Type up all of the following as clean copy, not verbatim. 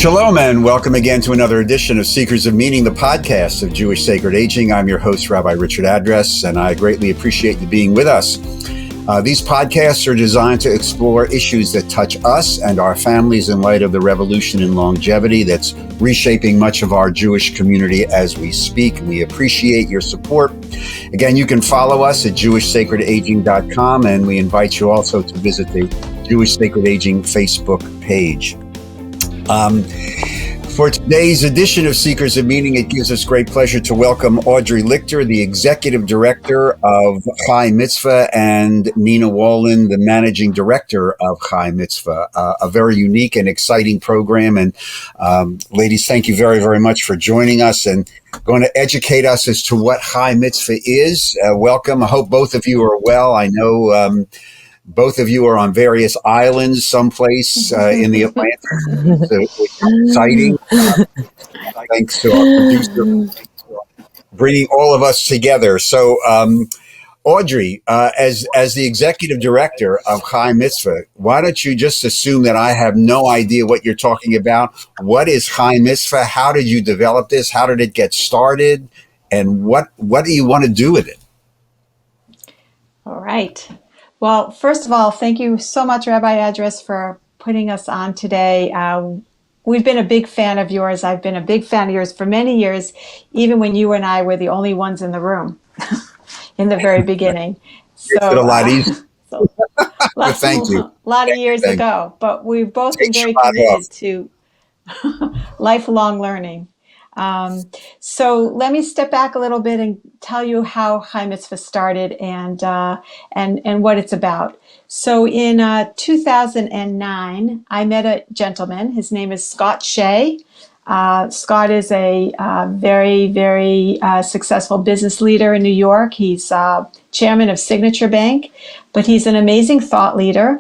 Shalom and welcome again to another edition of Seekers of Meaning, the podcast of Jewish Sacred Aging. I'm your host, Rabbi Richard Address, and I greatly appreciate you being with us. These podcasts are designed to explore issues that touch us and our families in light of the revolution in longevity that's reshaping much of our Jewish community as we speak. We appreciate your support. Again, you can follow us at jewishsacredaging.com, and we invite you also to visit the Jewish Sacred Aging Facebook page. For today's edition of Seekers of Meaning, it gives us great pleasure to welcome Audrey Lichter, the Executive Director of Chai Mitzvah, and Nina Wallen, the Managing Director of Chai Mitzvah. A very unique and exciting program. And ladies, thank you very, very much for joining us and going to educate us as to what Chai Mitzvah is. Welcome. I hope both of you are well. I know both of you are on various islands someplace in the Atlantic. It's exciting. Thanks to our producer for bringing all of us together. So, Audrey, as the executive director of Chai Mitzvah, why don't you just assume that I have no idea what you're talking about? What is Chai Mitzvah? How did you develop this? How did it get started? And what do you want to do with it? All right. Well, first of all, thank you so much, Rabbi Address, for putting us on today. We've been a big fan of yours. I've been a big fan of yours for many years, even when you and I were the only ones in the room in the very beginning. So, a lot easier. Thank you. A lot of years ago, but we've both been very committed to lifelong learning. So let me step back a little bit and tell you how Chai Mitzvah started and what it's about. So in 2009, I met a gentleman. His name is Scott Shea. Scott is a very, very successful business leader in New York. He's chairman of Signature Bank, but he's an amazing thought leader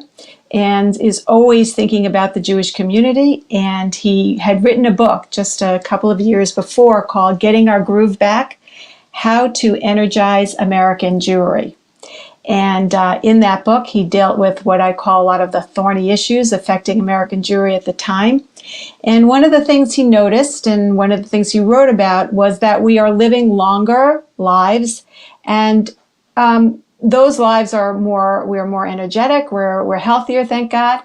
and is always thinking about the Jewish community. And he had written a book just a couple of years before called Getting Our Groove Back, How to Energize American Jewry. And in that book, he dealt with what I call a lot of the thorny issues affecting American Jewry at the time. And one of the things he noticed and one of the things he wrote about was that we are living longer lives, and those lives we're more energetic, we're healthier, thank God.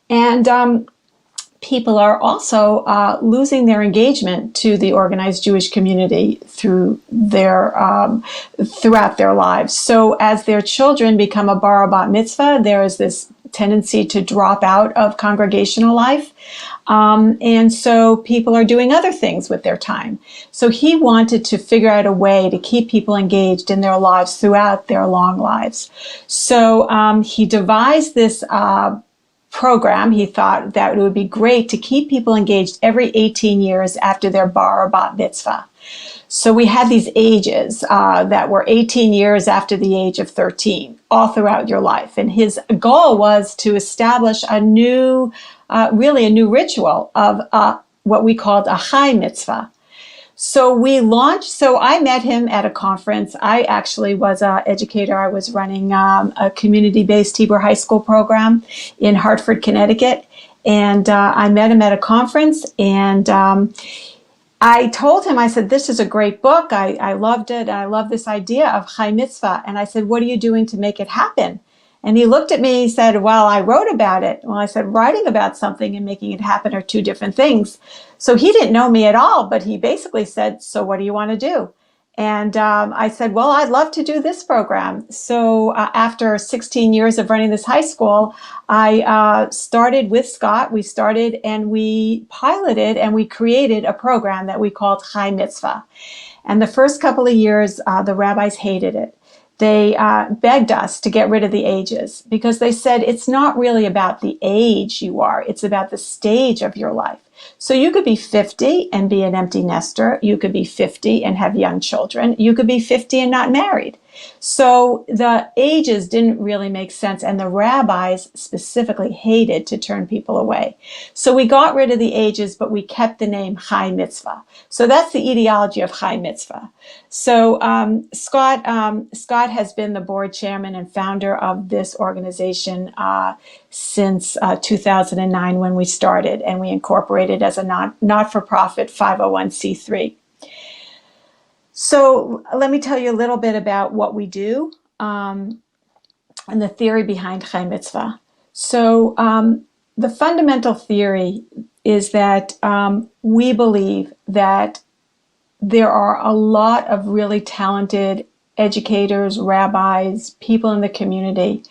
And people are also losing their engagement to the organized Jewish community throughout their lives. So as their children become a bar or bat mitzvah, there is this tendency to drop out of congregational life. And so people are doing other things with their time. So he wanted to figure out a way to keep people engaged in their lives throughout their long lives. So he devised this program. He thought that it would be great to keep people engaged every 18 years after their bar or bat mitzvah. So we had these ages that were 18 years after the age of 13, all throughout your life. And his goal was to establish a new ritual of what we called a Chai Mitzvah. So I met him at a conference. I actually was an educator. I was running a community-based Hebrew high school program in Hartford, Connecticut. And I met him at a conference, and I told him, I said, this is a great book. I loved it. I love this idea of Chai Mitzvah. And I said, what are you doing to make it happen? And he looked at me, he said, well, I wrote about it. Well, I said, writing about something and making it happen are two different things. So he didn't know me at all, but he basically said, so what do you want to do? And I said, well, I'd love to do this program. So after 16 years of running this high school, I started with Scott. We started and we piloted and we created a program that we called Chai Mitzvah. And the first couple of years, the rabbis hated it. They begged us to get rid of the ages because they said it's not really about the age you are, it's about the stage of your life. So you could be 50 and be an empty nester. You could be 50 and have young children. You could be 50 and not married. So the ages didn't really make sense, and the rabbis specifically hated to turn people away. So we got rid of the ages, but we kept the name Chai Mitzvah. So that's the etiology of Chai Mitzvah. So Scott has been the board chairman and founder of this organization since 2009 when we started, and we incorporated as a not-for-profit 501c3. So let me tell you a little bit about what we do and the theory behind Chai Mitzvah. So the fundamental theory is that we believe that there are a lot of really talented educators, rabbis, people in the community,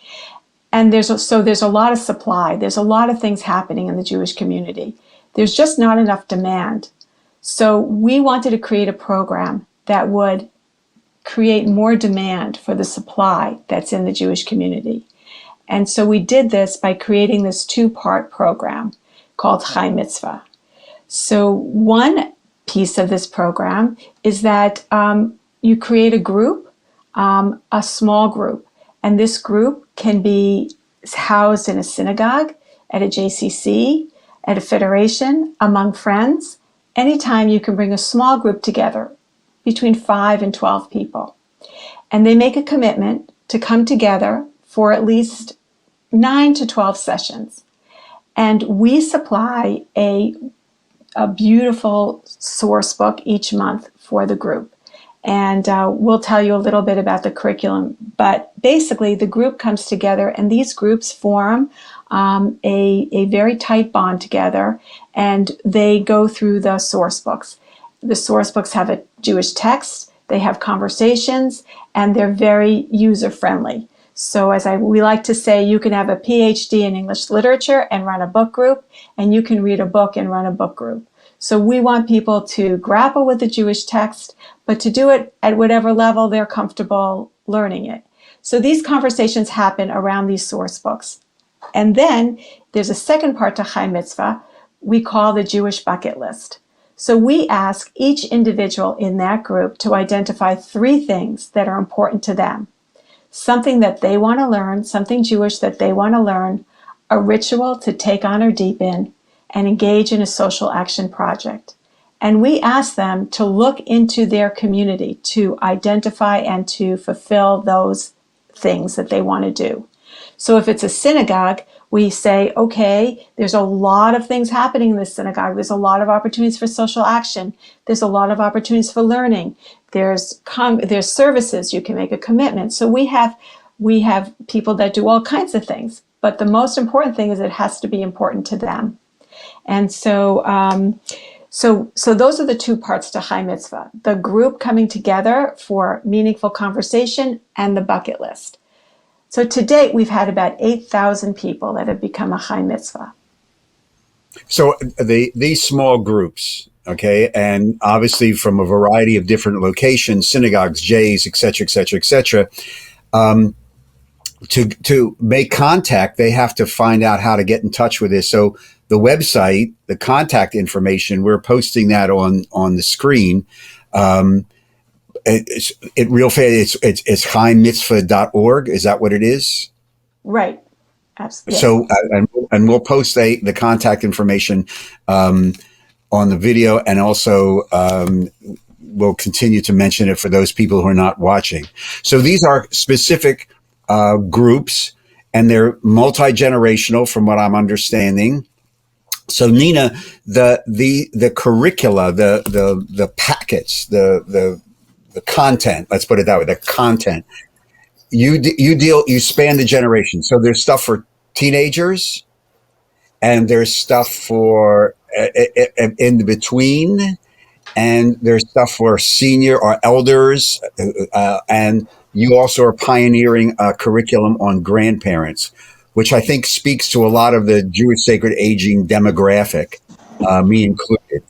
and there's a lot of supply. There's a lot of things happening in the Jewish community. There's just not enough demand. So we wanted to create a program that would create more demand for the supply that's in the Jewish community. And so we did this by creating this two-part program called Chai Mitzvah. So one piece of this program is that you create a group, a small group, and this group can be housed in a synagogue, at a JCC, at a federation, among friends. Anytime you can bring a small group together, between 5 and 12 people. And they make a commitment to come together for at least 9 to 12 sessions. And we supply a beautiful source book each month for the group. And we'll tell you a little bit about the curriculum. But basically, the group comes together, and these groups form a very tight bond together, and they go through the source books. The source books have a Jewish text, they have conversations, and they're very user-friendly. So we like to say, you can have a PhD in English literature and run a book group, and you can read a book and run a book group. So we want people to grapple with the Jewish text, but to do it at whatever level they're comfortable learning it. So these conversations happen around these source books. And then there's a second part to Chai Mitzvah we call the Jewish bucket list. So we ask each individual in that group to identify 3 things that are important to them. Something that they want to learn, something Jewish that they want to learn, a ritual to take on or deepen, and engage in a social action project. And we ask them to look into their community to identify and to fulfill those things that they want to do. So if it's a synagogue, we say, okay, there's a lot of things happening in this synagogue. There's a lot of opportunities for social action. There's a lot of opportunities for learning. There's services. You can make a commitment. So we have people that do all kinds of things. But the most important thing is it has to be important to them. And so those are the 2 parts to Chai Mitzvah: the group coming together for meaningful conversation and the bucket list. So to date, we've had about 8,000 people that have become a Chai Mitzvah. So these small groups, okay, and obviously from a variety of different locations, synagogues, Jays, et cetera, et cetera, et cetera, to make contact, they have to find out how to get in touch with this. So the website, the contact information, we're posting that on the screen. It's chaimitzvah.org. Is that what it is? Right. Absolutely. So, and we'll post the contact information on the video, and also we'll continue to mention it for those people who are not watching. So these are specific groups, and they're multi-generational, from what I'm understanding. So Nina, the curricula, the packets, the content, let's put it that way, the content, you span the generation. So there's stuff for teenagers, and there's stuff for in between, and there's stuff for senior or elders, and you also are pioneering a curriculum on grandparents, which I think speaks to a lot of the Jewish sacred aging demographic, me included.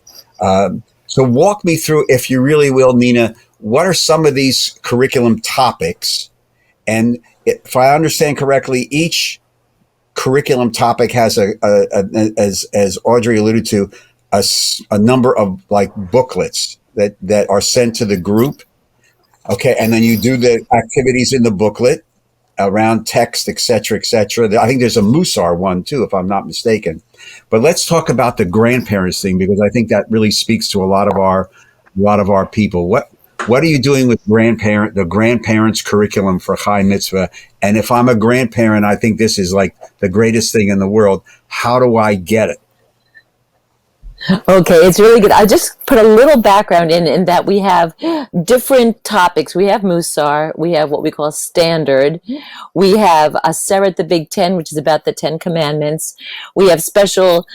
So walk me through, if you really will, Nina, what are some of these curriculum topics? And if I understand correctly, each curriculum topic has as Audrey alluded to, a number of like booklets that are sent to the group. Okay, and then you do the activities in the booklet around text, et cetera, et cetera. I think there's a Musar one too, if I'm not mistaken. But let's talk about the grandparents thing because I think that really speaks to a lot of our people. What are you doing with the grandparents curriculum for Chai Mitzvah? And if I'm a grandparent, I think this is like the greatest thing in the world. How do I get it? Okay, it's really good. I just put a little background in that we have different topics. We have Musar, we have what we call standard, we have Aseret the Big Ten, which is about the Ten Commandments. We have special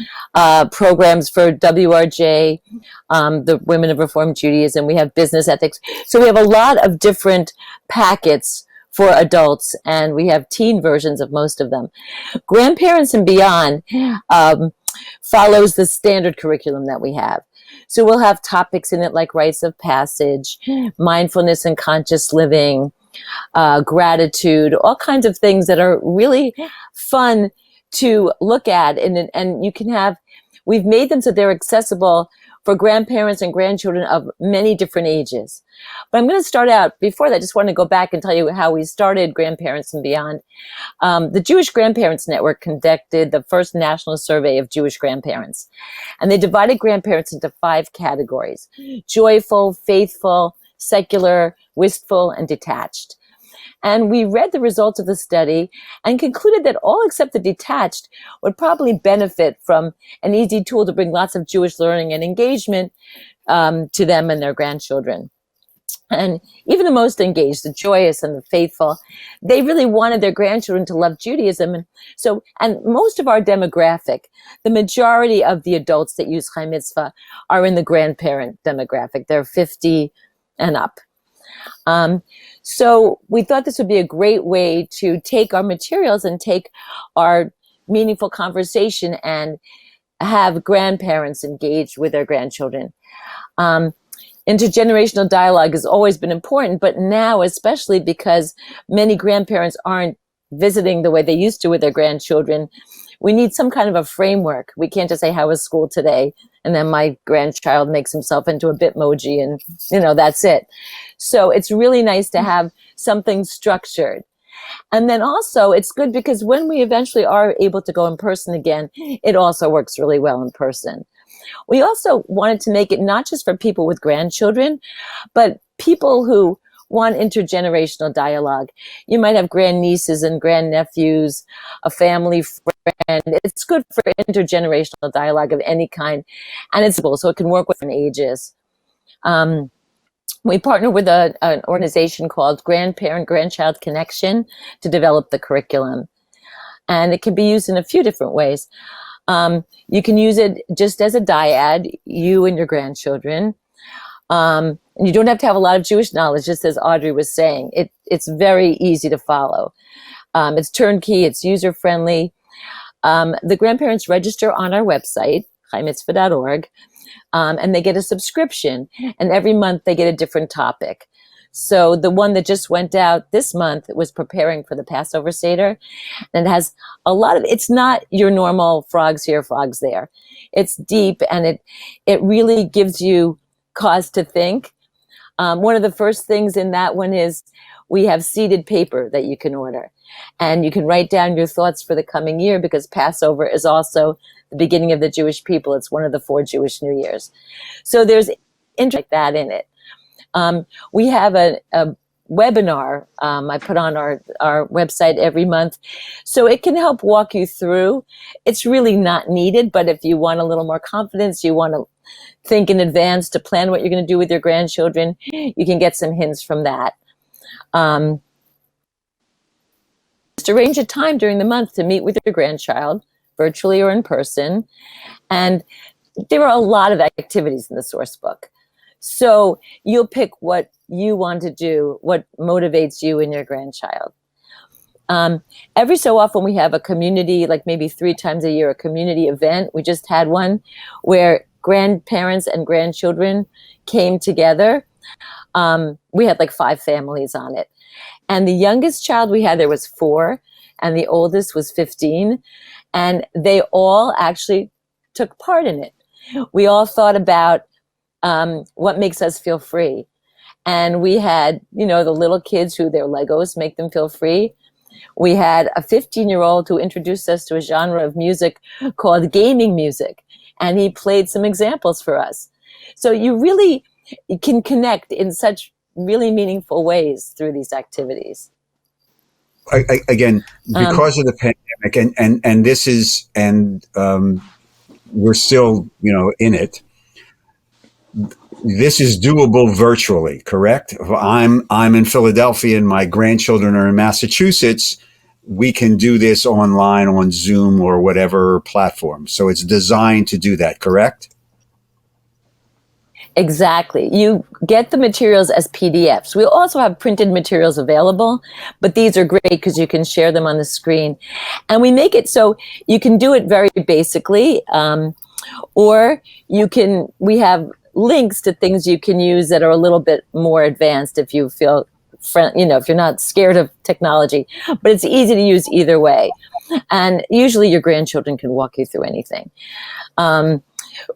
programs for WRJ, the Women of Reformed Judaism. We have business ethics. So we have a lot of different packets for adults, and we have teen versions of most of them. Grandparents and Beyond follows the standard curriculum that we have. So we'll have topics in it like rites of passage, mindfulness and conscious living, gratitude, all kinds of things that are really fun to look at. And you can have, we've made them so they're accessible for grandparents and grandchildren of many different ages. But I'm going to start out, before that, I just want to go back and tell you how we started Grandparents and Beyond. The Jewish Grandparents Network conducted the first national survey of Jewish grandparents. And they divided grandparents into 5 categories: joyful, faithful, secular, wistful, and detached. And we read the results of the study and concluded that all except the detached would probably benefit from an easy tool to bring lots of Jewish learning and engagement to them and their grandchildren. And even the most engaged, the joyous and the faithful, they really wanted their grandchildren to love Judaism. And most of our demographic, the majority of the adults that use Chai Mitzvah are in the grandparent demographic. They're 50 and up. So we thought this would be a great way to take our materials and take our meaningful conversation and have grandparents engage with their grandchildren. Intergenerational dialogue has always been important, but now especially because many grandparents aren't visiting the way they used to with their grandchildren, we need some kind of a framework. We can't just say, how was school today? And then my grandchild makes himself into a Bitmoji and, that's it. So it's really nice to have something structured. And then also it's good because when we eventually are able to go in person again, it also works really well in person. We also wanted to make it not just for people with grandchildren, but people who want intergenerational dialogue. You might have grandnieces and grandnephews, a family friend. It's good for intergenerational dialogue of any kind, and it's cool, so it can work with different ages. We partner with an organization called Grandparent-Grandchild Connection to develop the curriculum, and it can be used in a few different ways. You can use it just as a dyad, you and your grandchildren. And you don't have to have a lot of Jewish knowledge, just as Audrey was saying. It's very easy to follow. It's turnkey, it's user-friendly. The grandparents register on our website, chaimitzvah.org, and they get a subscription. And every month they get a different topic. So the one that just went out this month was preparing for the Passover Seder. And it has a lot of, it's not your normal frogs here, frogs there. It's deep, and it really gives you cause to think. One of the first things in that one is we have seeded paper that you can order. And you can write down your thoughts for the coming year, because Passover is also the beginning of the Jewish people. It's one of the 4 Jewish New Years. So there's interest like that in it. We have a webinar I put on our website every month, so it can help walk you through. It's really not needed, but if you want a little more confidence, you want to think in advance to plan what you're going to do with your grandchildren, you can get some hints from that. Just arrange a time during the month to meet with your grandchild, virtually or in person. And there are a lot of activities in the source book. So you'll pick what you want to do, what motivates you and your grandchild. Every so often we have a community, like maybe 3 times a year, a community event. We just had one where grandparents and grandchildren came together. We had like 5 families on it. And the youngest child we had there was 4, and the oldest was 15. And they all actually took part in it. We all thought about what makes us feel free. And we had, the little kids who their Legos make them feel free. We had a 15-year-old who introduced us to a genre of music called gaming music, and he played some examples for us. So you really can connect in such really meaningful ways through these activities. Again, because of the pandemic, and this is, and we're still, in it. This is doable virtually, correct? If I'm in Philadelphia and my grandchildren are in Massachusetts. We can do this online on Zoom or whatever platform. So it's designed to do that, correct? Exactly. You get the materials as PDFs. We also have printed materials available, but these are great because you can share them on the screen. And we make it so you can do it very basically, or we have links to things you can use that are a little bit more advanced if you feel, if you're not scared of technology. But it's easy to use either way. And usually your grandchildren can walk you through anything.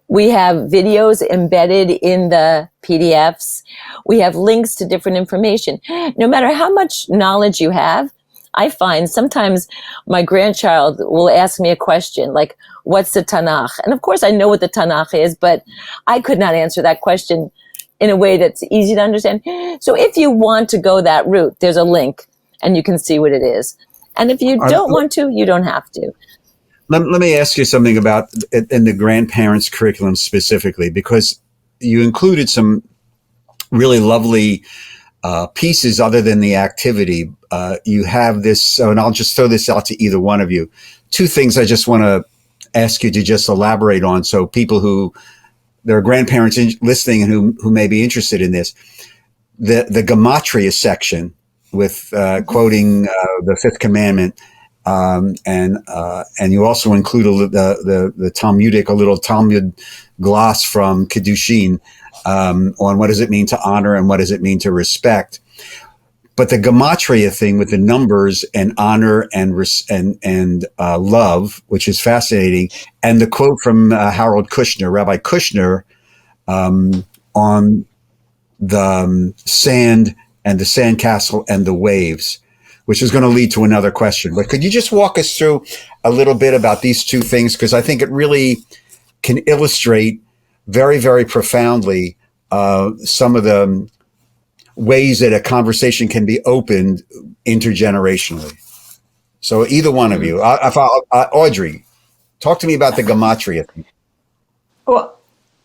We have videos embedded in the PDFs. We have links to different information. No matter how much knowledge you have, I find sometimes my grandchild will ask me a question like, what's the Tanakh? And of course I know what the Tanakh is, but I could not answer that question in a way that's easy to understand. So if you want to go that route, there's a link and you can see what it is. And if you don't want to, you don't have to. Let me ask you something about in the grandparents' curriculum specifically, because you included some really lovely pieces other than the activity. You have this, and I'll just throw this out to either one of you. Two things I just want to ask you to just elaborate on, so people who there are grandparents listening and who may be interested in this. The Gematria section with quoting the Fifth Commandment. And you also include the Talmudic, a little Talmud gloss from Kiddushin on what does it mean to honor and what does it mean to respect. But the Gematria thing with the numbers and honor and love, which is fascinating, and the quote from Harold Kushner, Rabbi Kushner, on the sand and the sandcastle and the waves, which is going to lead to another question. But could you just walk us through a little bit about these two things? Because I think it really can illustrate very, very profoundly some of the ways that a conversation can be opened intergenerationally. So either one of you, Audrey, talk to me about the Gematria thing. Well,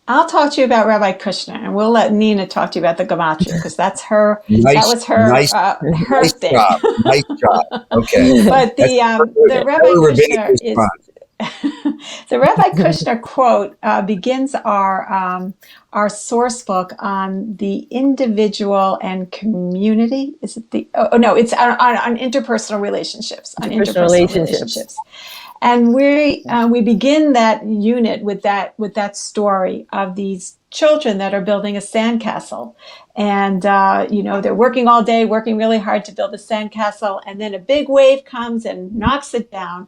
I'll talk to you about Rabbi Kushner, and we'll let Nina talk to you about the Gematria because that's her. That was her her thing. Nice job. Okay. But the Rabbi Kushner is the Rabbi Kushner quote begins our source book on the individual and community. Is it the? Oh no, it's on interpersonal relationships. On interpersonal relationships. And we begin that unit with that story of these children that are building a sandcastle, and they're working all day, working really hard to build a sandcastle, and then a big wave comes and knocks it down.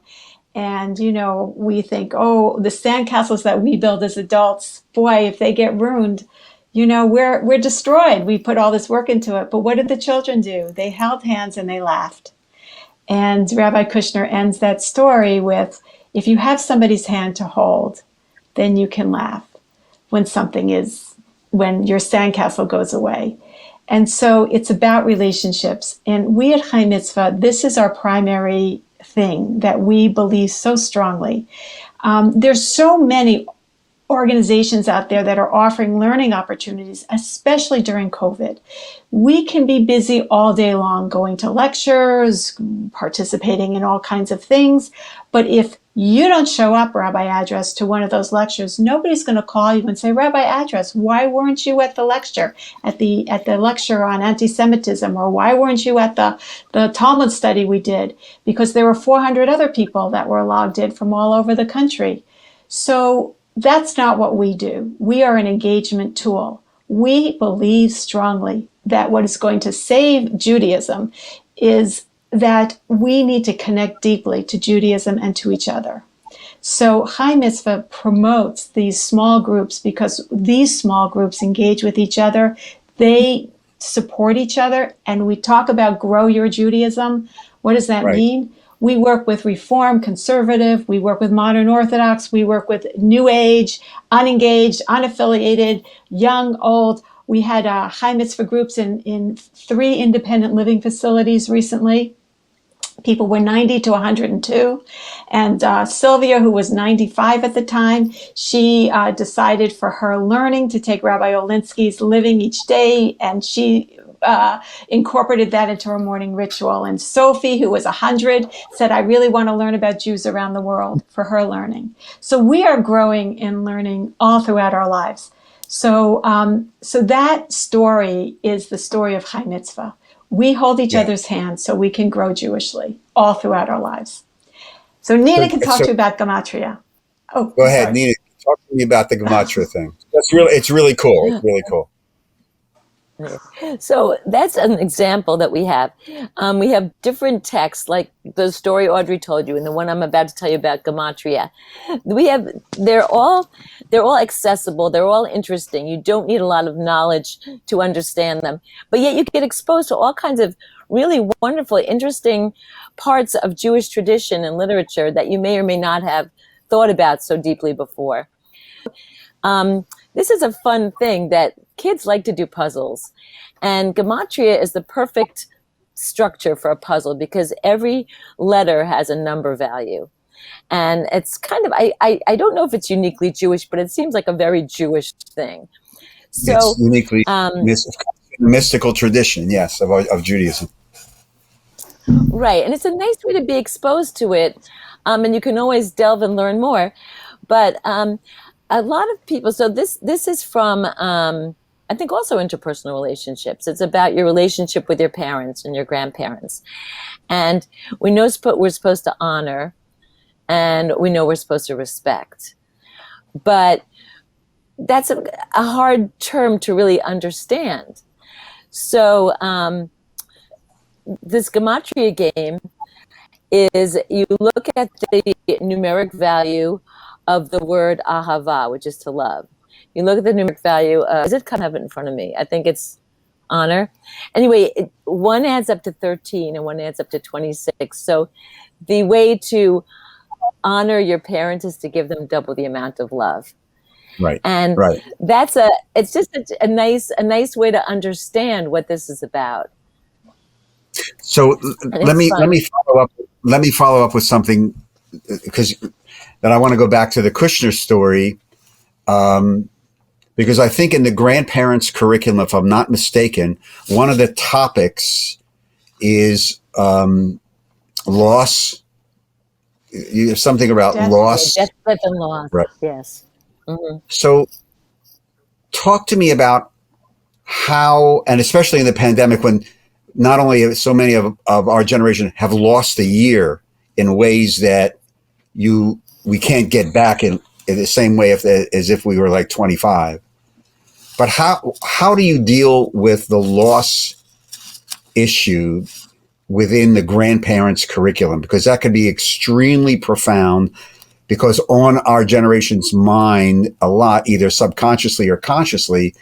And we think, oh, the sandcastles that we build as adults, boy, if they get ruined, we're destroyed. We put all this work into it. But what did the children do? They held hands and they laughed. And Rabbi Kushner ends that story with, if you have somebody's hand to hold, then you can laugh when your sandcastle goes away. And so it's about relationships. And we at Chai Mitzvah, this is our primary thing that we believe so strongly. There's so many organizations out there that are offering learning opportunities, especially during COVID. We can be busy all day long going to lectures, participating in all kinds of things. But if you don't show up, Rabbi Address, to one of those lectures, nobody's going to call you and say, Rabbi Address, why weren't you at the lecture, at the lecture on anti-Semitism, or why weren't you at the Talmud study we did? Because there were 400 other people that were logged in from all over the country. So that's not what we do. We are an engagement tool. We believe strongly that what is going to save Judaism is that we need to connect deeply to Judaism and to each other. So Chai Mitzvah promotes these small groups because these small groups engage with each other. They support each other. And we talk about grow your Judaism. What does that Right. mean? We work with Reform, Conservative, we work with Modern Orthodox, we work with New Age, unengaged, unaffiliated, young, old. We had Chai Mitzvah groups in 3 independent living facilities recently. People were 90 to 102. And Sylvia, who was 95 at the time, she decided for her learning to take Rabbi Olinsky's Living Each Day, and she incorporated that into her morning ritual. And Sophie, who was 100, said, I really want to learn about Jews around the world for her learning. So we are growing and learning all throughout our lives. So that story is the story of Chai Mitzvah. We hold each other's hands so we can grow Jewishly all throughout our lives. So Nina can talk to you about Gematria. Oh, go ahead, sorry. Nina. Talk to me about the Gematria thing. It's really cool. It's really cool. So that's an example that we have. We have different texts, like the story Audrey told you, and the one I'm about to tell you about, Gematria. They're all accessible. They're all interesting. You don't need a lot of knowledge to understand them, but yet you get exposed to all kinds of really wonderful, interesting parts of Jewish tradition and literature that you may or may not have thought about so deeply before. This is a fun thing that kids like to do puzzles, and Gematria is the perfect structure for a puzzle because every letter has a number value. And it's kind of, I don't know if it's uniquely Jewish, but it seems like a very Jewish thing. So it's uniquely mystical tradition, yes, of Judaism. Right. And it's a nice way to be exposed to it. And you can always delve and learn more. But a lot of people, so this is from, I think, also interpersonal relationships. It's about your relationship with your parents and your grandparents. And we know we're supposed to honor, and we know we're supposed to respect. But that's a hard term to really understand. So this Gematria game is you look at the numeric value of the word ahava, which is to love. You look at the numeric value. Is it kind of in front of me? I think it's honor. Anyway, one adds up to 13 and one adds up to 26. So the way to honor your parents is to give them double the amount of love. Right. And right. It's just a nice way to understand what this is about. So let me follow up with something, because that I want to go back to the Kushner story, because I think in the grandparents' curriculum, if I'm not mistaken, one of the topics is loss. You have something about loss. Death and loss. Right. Yes. Mm-hmm. So talk to me about how, and especially in the pandemic, when not only so many of our generation have lost a year in ways that we can't get back in the same way as if we were like 25. But how do you deal with the loss issue within the grandparents' curriculum? Because that could be extremely profound, because on our generation's mind a lot, either subconsciously or consciously,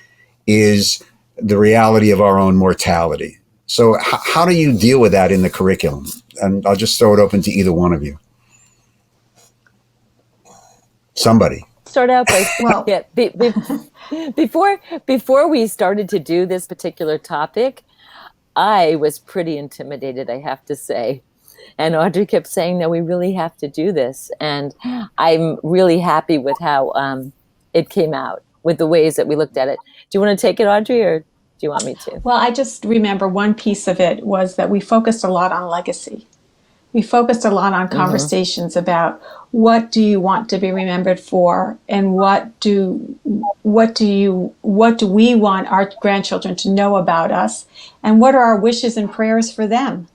is the reality of our own mortality. So how do you deal with that in the curriculum? And I'll just throw it open to either one of you. Somebody. Start out by, well, yeah, before we started to do this particular topic, I was pretty intimidated, I have to say. And Audrey kept saying, no, we really have to do this. And I'm really happy with how it came out, with the ways that we looked at it. Do you want to take it, Audrey, or do you want me to? Well, I just remember one piece of it was that we focused a lot on legacy. We focused a lot on conversations about what do you want to be remembered for, and what do we want our grandchildren to know about us, and what are our wishes and prayers for them.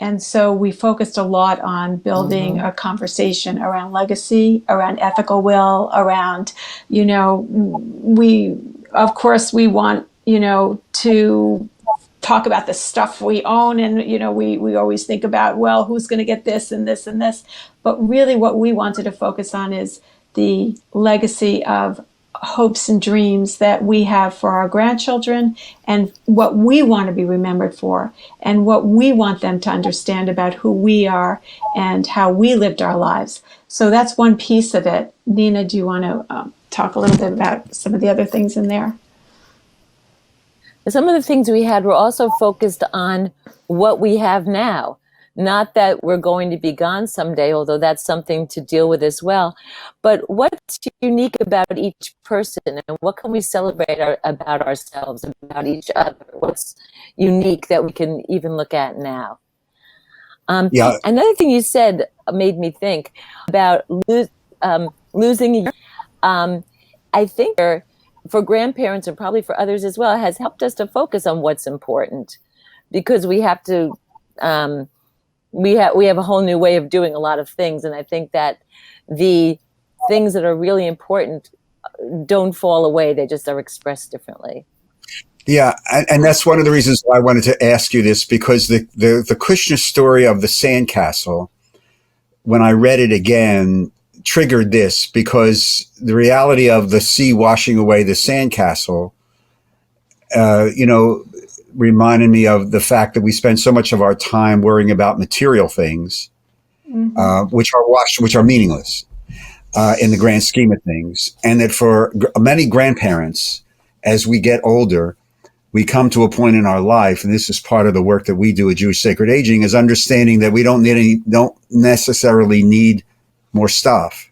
And so we focused a lot on building a conversation around legacy, around ethical will, around, we want, to talk about the stuff we own. And, we always think about, well, who's going to get this and this and this. But really what we wanted to focus on is the legacy of hopes and dreams that we have for our grandchildren and what we want to be remembered for and what we want them to understand about who we are and how we lived our lives. So that's one piece of it. Nina, do you want to talk a little bit about some of the other things in there? Some of the things we had were also focused on what we have now. Not that we're going to be gone someday, although that's something to deal with as well. But what's unique about each person, and what can we celebrate about ourselves, about each other? What's unique that we can even look at now? Yeah. Another thing you said made me think about losing a year. I think for grandparents and probably for others as well, has helped us to focus on what's important, because we have to we have a whole new way of doing a lot of things, and I think that the things that are really important don't fall away; they just are expressed differently. Yeah, and that's one of the reasons why I wanted to ask you this, because the Kushner story of the sandcastle, when I read it again, triggered this, because the reality of the sea washing away the sandcastle, you know, reminded me of the fact that we spend so much of our time worrying about material things, which are meaningless in the grand scheme of things, and that for many grandparents, as we get older, we come to a point in our life, and this is part of the work that we do at Jewish Sacred Aging, is understanding that we don't necessarily need more stuff,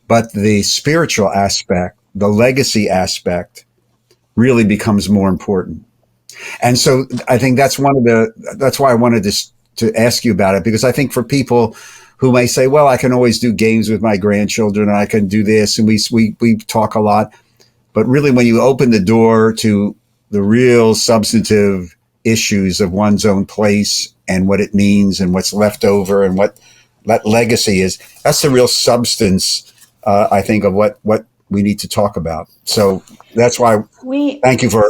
but the spiritual aspect, the legacy aspect, really becomes more important. And so I think that's that's why I wanted to ask you about it, because I think for people who may say, well, I can always do games with my grandchildren, and I can do this, and we talk a lot, but really when you open the door to the real substantive issues of one's own place and what it means and what's left over and what that legacy is, that's the real substance, I think, of what we need to talk about. So that's why thank you for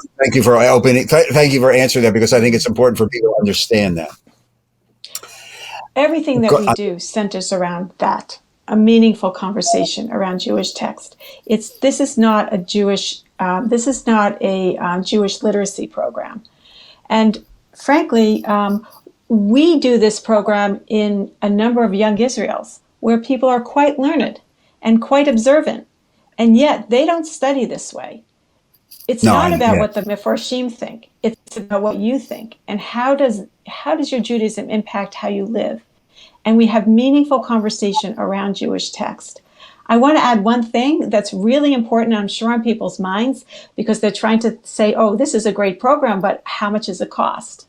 opening. Thank you for answering that, because I think it's important for people to understand that. Everything that we do centers around that, a meaningful conversation around Jewish text. This is not a Jewish Jewish literacy program, and frankly, we do this program in a number of young Israels where people are quite learned and quite observant, and yet they don't study this way. It's not about what the Mefarshim think. It's about what you think, and how does your Judaism impact how you live? And we have meaningful conversation around Jewish text. I want to add one thing that's really important, I'm sure, on people's minds, because they're trying to say, oh, this is a great program, but how much does it cost?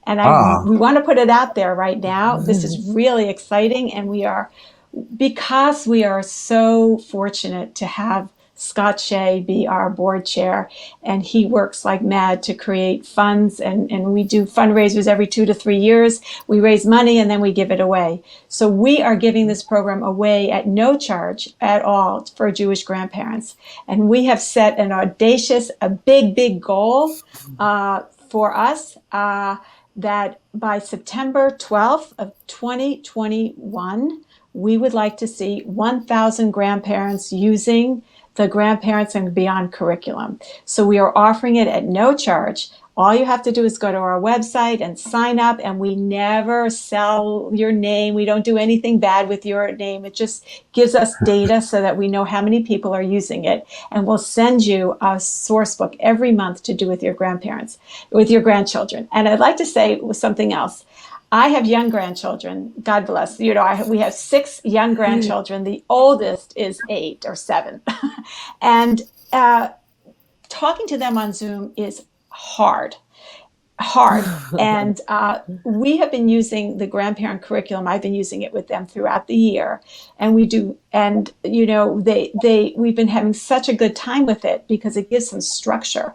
And we want to put it out there right now. This is really exciting, and because we are so fortunate to have Scott Shea be our board chair, and he works like mad to create funds, and we do fundraisers every 2 to 3 years. We raise money and then we give it away. So we are giving this program away at no charge at all for Jewish grandparents. And we have set an audacious, a big goal for us that by September 12th of 2021, we would like to see 1,000 grandparents using the Grandparents and Beyond curriculum. So we are offering it at no charge. All you have to do is go to our website and sign up, and we never sell your name. We don't do anything bad with your name. It just gives us data so that we know how many people are using it, and we'll send you a source book every month to do with your grandchildren. And I'd like to say something else. I have young grandchildren, God bless. We have 6 young grandchildren. The oldest is 8 or 7. And talking to them on Zoom is hard. And we have been using the grandparent curriculum. I've been using it with them throughout the year. And we've been having such a good time with it because it gives them structure.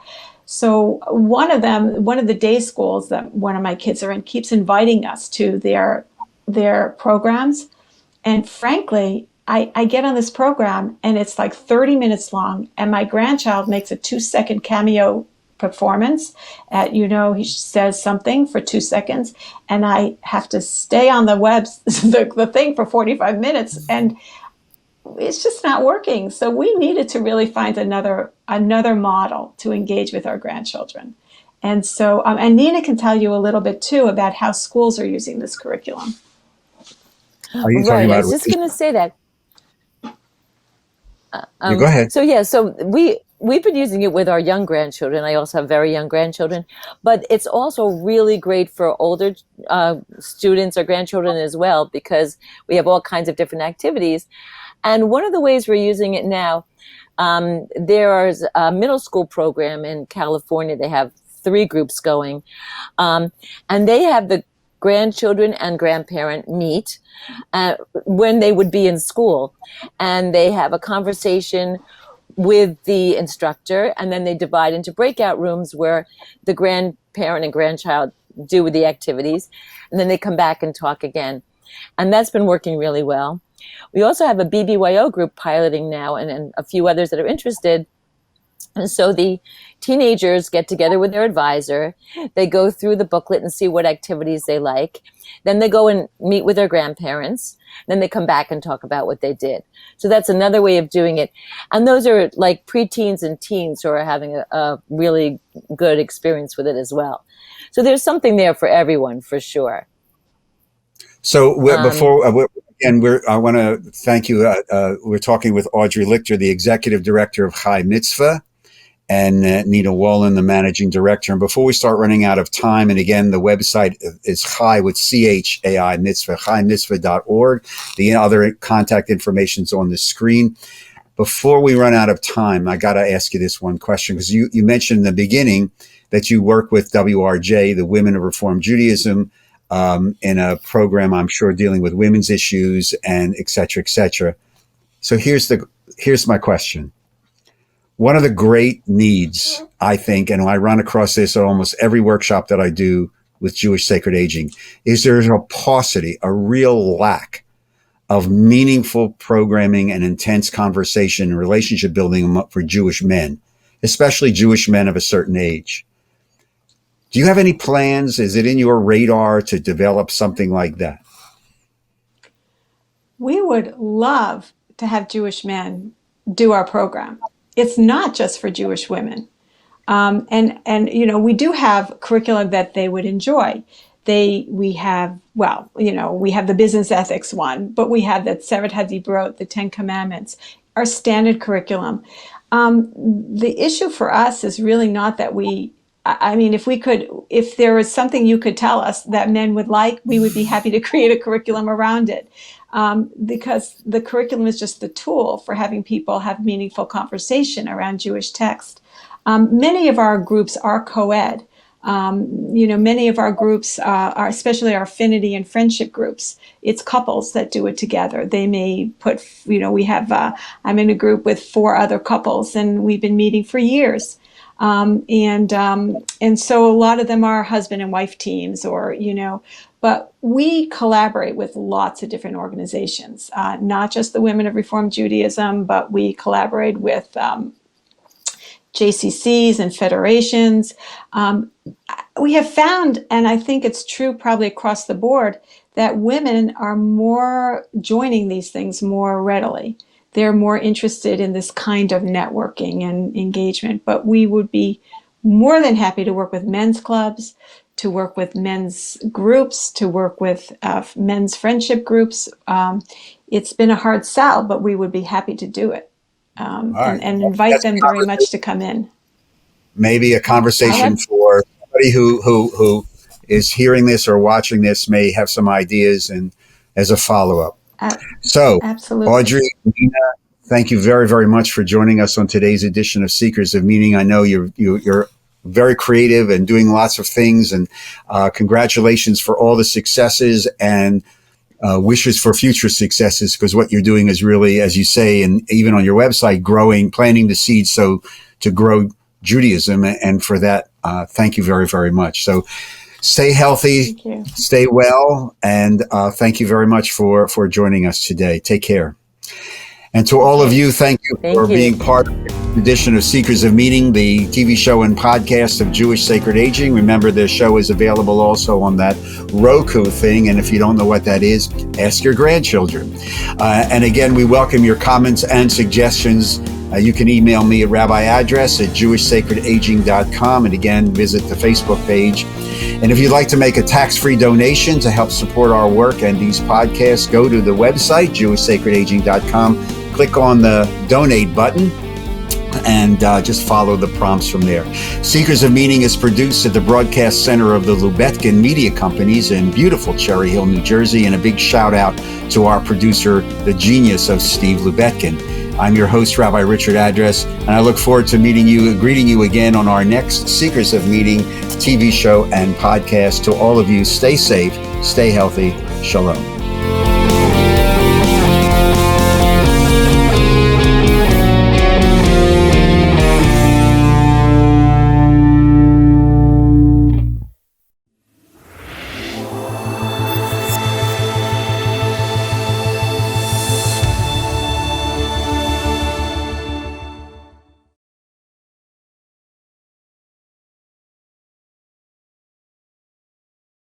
So one of the day schools that one of my kids are in keeps inviting us to their programs. And frankly, I get on this program and it's like 30 minutes long, and my grandchild makes a 2-second cameo performance. He says something for 2 seconds, and I have to stay on the thing for 45 minutes. And it's just not working. So we needed to really find another model to engage with our grandchildren. And so, and Nina can tell you a little bit too about how schools are using this curriculum. Are you talking Right. I about? was just going to say that. You go ahead. So yeah, so we've been using it with our young grandchildren. I also have very young grandchildren, but it's also really great for older students or grandchildren as well, because we have all kinds of different activities. And one of the ways we're using it now, there's a middle school program in California. They have 3 groups going, and they have the grandchildren and grandparent meet when they would be in school, and they have a conversation with the instructor, and then they divide into breakout rooms where the grandparent and grandchild do the activities, and then they come back and talk again. And that's been working really well. We also have a BBYO group piloting now, and a few others that are interested. And so the teenagers get together with their advisor. They go through the booklet and see what activities they like. Then they go and meet with their grandparents. Then they come back and talk about what they did. So that's another way of doing it. And those are like preteens and teens who are having a really good experience with it as well. So there's something there for everyone, for sure. So before I want to thank you. We're talking with Audrey Lichter, the executive director of Chai Mitzvah, and Nina Wolin, the managing director. And before we start running out of time, and again, the website is Chai with CHAI Mitzvah, chaimitzvah.org. The other contact information is on the screen. Before we run out of time, I got to ask you this one question, because you mentioned in the beginning that you work with WRJ, the Women of Reform Judaism, in a program, I'm sure, dealing with women's issues and et cetera, et cetera. So here's my question. One of the great needs, I think, and I run across this at almost every workshop that I do with Jewish sacred aging, is there's a paucity, a real lack of meaningful programming and intense conversation and relationship building for Jewish men, especially Jewish men of a certain age. Do you have any plans? Is it in your radar to develop something like that? We would love to have Jewish men do our program. It's not just for Jewish women. And you know, we do have curriculum that they would enjoy. We have the business ethics one, but we have that Seret HaDibrot, the 10 Commandments, our standard curriculum. The issue for us is really not that if there was something you could tell us that men would like, we would be happy to create a curriculum around it. Because the curriculum is just the tool for having people have meaningful conversation around Jewish text. Many of our groups are co-ed. Many of our groups are, especially our affinity and friendship groups, it's couples that do it together. They may put, I'm in a group with 4 other couples, and we've been meeting for years. And so a lot of them are husband and wife teams, but we collaborate with lots of different organizations, not just the Women of Reform Judaism, but we collaborate with JCCs and federations. We have found, and I think it's true probably across the board, that women are more joining these things more readily. They're more interested in this kind of networking and engagement, but we would be more than happy to work with men's clubs, to work with men's groups, to work with men's friendship groups. It's been a hard sell, but we would be happy to do it and invite them very much to come in. Maybe a conversation for somebody who is hearing this or watching this may have some ideas and as a follow-up. So, absolutely. Audrey, Nina, thank you very, very much for joining us on today's edition of Seekers of Meaning. I know you're very creative and doing lots of things, and congratulations for all the successes and wishes for future successes, because what you're doing is really, as you say, and even on your website, planting the seeds to grow Judaism. And for that, thank you very, very much. So stay healthy, stay well, and thank you very much for joining us today. Take care. And to all of you, thank you for being part of it. edition of Seekers of Meaning, the TV show and podcast of Jewish Sacred Aging. Remember, the show is available also on that Roku thing, and if you don't know what that is, ask your grandchildren. And again, we welcome your comments and suggestions. You can email me at rabbiaddress@jewishsacredaging.com, and again, visit the Facebook page. And if you'd like to make a tax-free donation to help support our work and these podcasts, go to the website, jewishsacredaging.com, click on the donate button, and just follow the prompts from there. Seekers of Meaning is produced at the broadcast center of the Lubetkin Media Companies in beautiful Cherry Hill, New Jersey. And a big shout out to our producer, the genius of Steve Lubetkin. I'm your host, Rabbi Richard Address, and I look forward to greeting you again on our next Seekers of Meaning TV show and podcast. To all of you, stay safe, stay healthy. Shalom.